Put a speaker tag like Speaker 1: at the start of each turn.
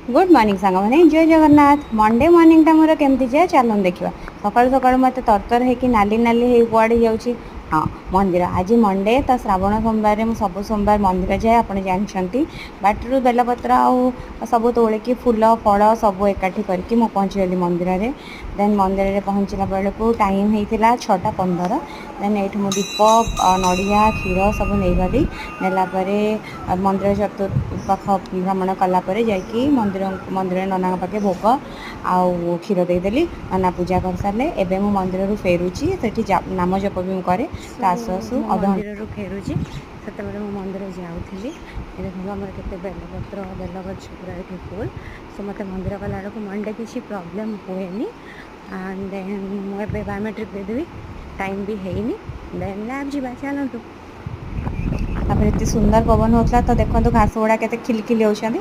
Speaker 1: good morning सांग मैंने जय जगन्नाथ मंडे मॉर्निंगटा मोर केमती जाए चलन देखा सकालू सकालू मत तरतर है कि नाली नाली हो कुआड़े जाऊँगी हाँ मंदिर आज मंडे तो श्रावण सोमवार में सब सोमवार मंदिर जाए आप जानते बाटर बेलपत्र आ सब तोलिकी फूल फल सब एकाठी करके मु पहुँचीगली मंदिर में देन मंदिर में पहुँचला बेलू टाइम होता 6:15 देन ये दीप नड़िया क्षीर सब नहीं गली नेलापर मंदिर चतुर्पाख भ्रमण कलापर जाकि मंदिर मंदिर नना पाखे भोग आउ क्षीर देदेली नना पूजा कर सारे एवं मु मंदिर फेरुची से नाम जप भी मुझे तो आसु आसु अध मंदिर फेरुची से मंदिर जाऊँगी ये देखो आम के बेलपत्र बेल गच पूरा ये फुल सो मत मंदिर गला मंडे किसी प्रॉब्लम हुए एंड देन मुझे बायोमेट्रिक देदेवी टाइम भी है देन लैब जा चलतु तापर एत सुंदर पवन होता तो देखो घास गुड़ा के खिलखिली होती